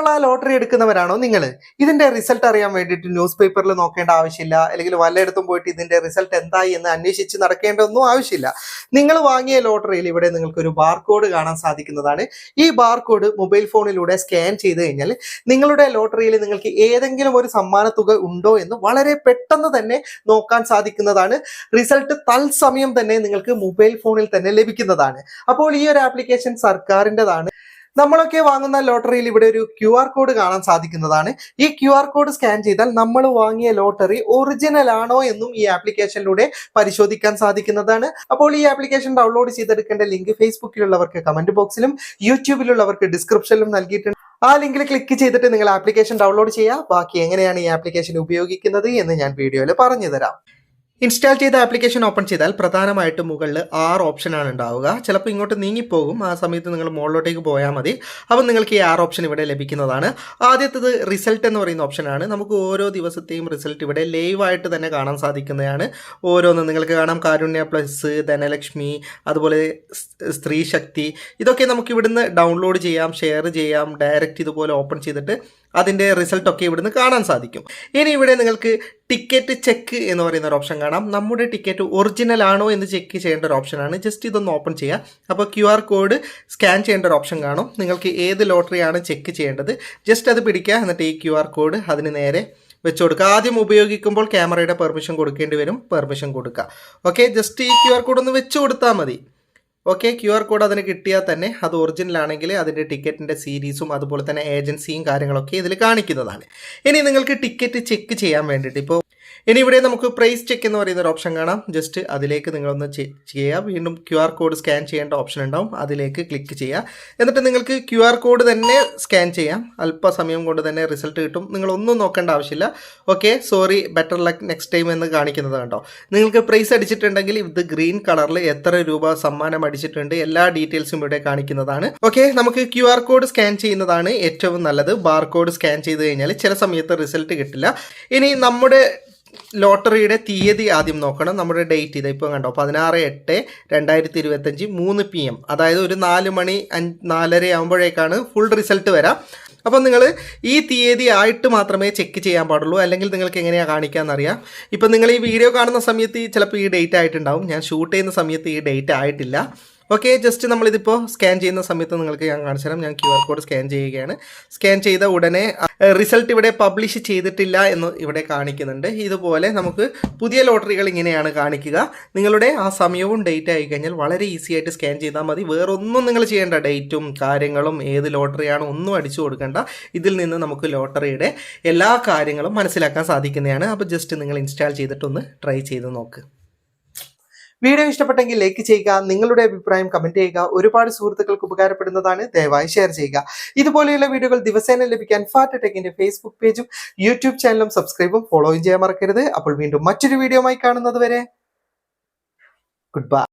Kerala lottery എടുക്കുന്നവരാണോ നിങ്ങൾ? ഇതിന്റെ result അറിയാൻ വേണ്ടിയിട്ട് ന്യൂസ് പേപ്പറിൽ നോക്കേണ്ട ആവശ്യമില്ല, അല്ലെങ്കിൽ വല്ലയിടത്തും പോയിട്ട് ഇതിന്റെ റിസൾട്ട് എന്തായി എന്ന് അന്വേഷിച്ച് നടക്കേണ്ട ഒന്നും ആവശ്യമില്ല. നിങ്ങൾ വാങ്ങിയ ലോട്ടറിയിൽ ഇവിടെ നിങ്ങൾക്ക് ഒരു ബാർകോഡ് കാണാൻ സാധിക്കുന്നതാണ്. ഈ ബാർകോഡ് മൊബൈൽ ഫോണിലൂടെ സ്കാൻ ചെയ്ത് കഴിഞ്ഞാൽ നിങ്ങളുടെ ലോട്ടറിയിൽ നിങ്ങൾക്ക് ഏതെങ്കിലും ഒരു സമ്മാന തുക ഉണ്ടോ എന്ന് വളരെ പെട്ടെന്ന് തന്നെ നോക്കാൻ സാധിക്കുന്നതാണ്. റിസൾട്ട് തത്സമയം തന്നെ നിങ്ങൾക്ക് മൊബൈൽ ഫോണിൽ തന്നെ ലഭിക്കുന്നതാണ്. അപ്പോൾ ഈ ഒരു ആപ്ലിക്കേഷൻ സർക്കാരിൻ്റെതാണ്. നമ്മളൊക്കെ വാങ്ങുന്ന ലോട്ടറിയിൽ ഇവിടെ ഒരു QR കോഡ് കാണാൻ സാധിക്കുന്നതാണ്. ഈ QR കോഡ് സ്കാൻ ചെയ്താൽ നമ്മൾ വാങ്ങിയ ലോട്ടറി ഒറിജിനൽ ആണോ എന്നും ഈ ആപ്ലിക്കേഷനിലൂടെ പരിശോധിക്കാൻ സാധിക്കുന്നതാണ്. അപ്പോൾ ഈ ആപ്ലിക്കേഷൻ ഡൗൺലോഡ് ചെയ്തെടുക്കേണ്ട ലിങ്ക് ഫേസ്ബുക്കിലുള്ളവർക്ക് കമന്റ് ബോക്സിലും യൂട്യൂബിലുള്ളവർക്ക് ഡിസ്ക്രിപ്ഷനിലും നൽകിയിട്ടുണ്ട്. ആ ലിങ്കിൽ ക്ലിക്ക് ചെയ്തിട്ട് നിങ്ങൾ ആപ്ലിക്കേഷൻ ഡൗൺലോഡ് ചെയ്യുക. ബാക്കി എങ്ങനെയാണ് ഈ ആപ്ലിക്കേഷൻ ഉപയോഗിക്കുന്നത് എന്ന് ഞാൻ വീഡിയോയിൽ പറഞ്ഞു തരാം. ഇൻസ്റ്റാൾ ചെയ്ത ആപ്ലിക്കേഷൻ ഓപ്പൺ ചെയ്താൽ പ്രധാനമായിട്ടും മുകളിൽ 6 ഓപ്ഷനാണ് ഉണ്ടാവുക. ചിലപ്പോൾ ഇങ്ങോട്ട് നീങ്ങിപ്പോകും, ആ സമയത്ത് നിങ്ങൾ മുകളിലോട്ടേക്ക് പോയാൽ മതി. അപ്പം നിങ്ങൾക്ക് ഈ 6 ഓപ്ഷൻ ഇവിടെ ലഭിക്കുന്നതാണ്. ആദ്യത്തേത് റിസൾട്ട് എന്ന് പറയുന്ന ഓപ്ഷനാണ്. നമുക്ക് ഓരോ ദിവസത്തെയും റിസൾട്ട് ഇവിടെ ലൈവായിട്ട് തന്നെ കാണാൻ സാധിക്കുന്നതാണ്. ഓരോന്ന് നിങ്ങൾക്ക് കാണാം. കാരുണ്യ പ്ലസ്, ധനലക്ഷ്മി, അതുപോലെ സ്ത്രീ ശക്തി, ഇതൊക്കെ നമുക്ക് ഇവിടുന്ന് ഡൗൺലോഡ് ചെയ്യാം, ഷെയർ ചെയ്യാം. ഡയറക്റ്റ് ഇതുപോലെ ഓപ്പൺ ചെയ്തിട്ട് അതിൻ്റെ റിസൾട്ടൊക്കെ ഇവിടുന്ന് കാണാൻ സാധിക്കും. ഇനി ഇവിടെ നിങ്ങൾക്ക് ടിക്കറ്റ് ചെക്ക് എന്ന് പറയുന്ന ഒരു ഓപ്ഷൻ കാണാം. നമ്മുടെ ടിക്കറ്റ് ഒറിജിനൽ ആണോ എന്ന് ചെക്ക് ചെയ്യേണ്ട ഒരു ഓപ്ഷനാണ്. ജസ്റ്റ് ഇതൊന്ന് ഓപ്പൺ ചെയ്യുക. അപ്പോൾ QR കോഡ് സ്കാൻ ചെയ്യേണ്ട ഒരു ഓപ്ഷൻ കാണും. നിങ്ങൾക്ക് ഏത് ലോട്ടറിയാണ് ചെക്ക് ചെയ്യേണ്ടത് ജസ്റ്റ് അത് പിടിക്കുക. എന്നിട്ട് ഈ QR കോഡ് അതിന് നേരെ വെച്ച് കൊടുക്കുക. ആദ്യം ഉപയോഗിക്കുമ്പോൾ ക്യാമറയുടെ പെർമിഷൻ കൊടുക്കേണ്ടി വരും. പെർമിഷൻ കൊടുക്കുക. ഓക്കെ, ജസ്റ്റ് ഈ QR കോഡ് ഒന്ന് വെച്ച് കൊടുത്താൽ മതി. ഓക്കെ, QR കോഡ് അതിന് കിട്ടിയാൽ തന്നെ അത് ഒറിജിനൽ ആണെങ്കിൽ അതിൻ്റെ ടിക്കറ്റിൻ്റെ സീരീസും അതുപോലെ തന്നെ ഏജൻസിയും കാര്യങ്ങളൊക്കെ ഇതിൽ കാണിക്കുന്നതാണ്. ഇനി നിങ്ങൾക്ക് ടിക്കറ്റ് ചെക്ക് ചെയ്യാൻ വേണ്ടിയിട്ട് ഇനി ഇവിടെ നമുക്ക് പ്രൈസ് ചെക്ക് എന്ന് പറയുന്ന ഒരു ഓപ്ഷൻ കാണാം. ജസ്റ്റ് അതിലേക്ക് നിങ്ങളൊന്ന് ചെയ്യുക. വീണ്ടും QR കോഡ് സ്കാൻ ചെയ്യേണ്ട ഓപ്ഷൻ ഉണ്ടാവും, അതിലേക്ക് ക്ലിക്ക് ചെയ്യുക. എന്നിട്ട് നിങ്ങൾക്ക് QR കോഡ് തന്നെ സ്കാൻ ചെയ്യാം. അല്പസമയം കൊണ്ട് തന്നെ റിസൾട്ട് കിട്ടും. നിങ്ങളൊന്നും നോക്കേണ്ട ആവശ്യമില്ല. Okay, sorry, better luck next time എന്ന് കാണിക്കുന്നത് കണ്ടോ. നിങ്ങൾക്ക് പ്രൈസ് അടിച്ചിട്ടുണ്ടെങ്കിൽ ഇത് ഗ്രീൻ കളറിൽ എത്ര രൂപ സമ്മാനം അടിച്ചിട്ടുണ്ട് എല്ലാ ഡീറ്റെയിൽസും ഇവിടെ കാണിക്കുന്നതാണ്. ഓക്കെ, നമുക്ക് QR കോഡ് സ്കാൻ ചെയ്യുന്നതാണ് ഏറ്റവും നല്ലത്. ബാർകോഡ് സ്കാൻ ചെയ്ത് കഴിഞ്ഞാൽ ചില സമയത്ത് റിസൾട്ട് കിട്ടില്ല. ഇനി നമ്മുടെ ലോട്ടറിയുടെ തീയതി ആദ്യം നോക്കണം. നമ്മുടെ ഡേറ്റ് ഇത് ഇപ്പോൾ കണ്ടോ, 16/8/2025 3 PM, അതായത് ഒരു 4 മണി 4:30 ആകുമ്പോഴേക്കാണ് ഫുൾ റിസൾട്ട് വരാം. അപ്പോൾ നിങ്ങൾ ഈ തീയതി ആയിട്ട് മാത്രമേ ചെക്ക് ചെയ്യാൻ പാടുള്ളൂ, അല്ലെങ്കിൽ നിങ്ങൾക്ക് എങ്ങനെയാണ് കാണിക്കാമെന്നറിയാം. ഇപ്പം നിങ്ങൾ ഈ വീഡിയോ കാണുന്ന സമയത്ത് ചിലപ്പോൾ ഈ ഡേറ്റ് ആയിട്ടുണ്ടാവും. ഞാൻ ഷൂട്ട് ചെയ്യുന്ന സമയത്ത് ഈ ഡേറ്റ് ആയിട്ടില്ല. ഓക്കെ, ജസ്റ്റ് നമ്മളിതിപ്പോൾ സ്കാൻ ചെയ്യുന്ന സമയത്ത് നിങ്ങൾക്ക് ഞാൻ കാണിച്ചു തരാം. ഞാൻ QR കോഡ് സ്കാൻ ചെയ്യുകയാണ്. സ്കാൻ ചെയ്ത ഉടനെ റിസൾട്ട് ഇവിടെ പബ്ലിഷ് ചെയ്തിട്ടില്ല എന്ന് ഇവിടെ കാണിക്കുന്നുണ്ട്. ഇതുപോലെ നമുക്ക് പുതിയ ലോട്ടറികൾ ഇങ്ങനെയാണ് കാണിക്കുക. നിങ്ങളുടെ ആ സമയവും ഡേറ്റ് ആയി കഴിഞ്ഞാൽ വളരെ ഈസി ആയിട്ട് സ്കാൻ ചെയ്താൽ മതി. വേറൊന്നും നിങ്ങൾ ചെയ്യേണ്ട. ഡേറ്റും കാര്യങ്ങളും ഏത് ലോട്ടറിയാണോ ഒന്നും അടിച്ചു കൊടുക്കേണ്ട. ഇതിൽ നിന്ന് നമുക്ക് ലോട്ടറിയുടെ എല്ലാ കാര്യങ്ങളും മനസ്സിലാക്കാൻ സാധിക്കുന്നതാണ്. അപ്പോൾ ജസ്റ്റ് നിങ്ങൾ ഇൻസ്റ്റാൾ ചെയ്തിട്ടൊന്ന് ട്രൈ ചെയ്ത് നോക്ക്. വീഡിയോ ഇഷ്ടപ്പെട്ടെങ്കിൽ ലൈക്ക് ചെയ്യുക, നിങ്ങളുടെ അഭിപ്രായം കമന്റ് ചെയ്യുക. ഒരുപാട് സുഹൃത്തുക്കൾക്ക് ഉപകാരപ്പെടുന്നതാണ്, ദയവായി ഷെയർ ചെയ്യുക. ഇതുപോലെയുള്ള വീഡിയോകൾ ദിവസേന ലഭിക്കാൻ ഫാറ്റ് ടെക്കിന്റെ ഫേസ്ബുക്ക് പേജും യൂട്യൂബ് ചാനലും സബ്സ്ക്രൈബും ഫോളോയും ചെയ്യാൻ മറക്കരുത്. അപ്പോൾ വീണ്ടും മറ്റൊരു വീഡിയോയുമായി കാണുന്നത് വരെ ഗുഡ് ബൈ.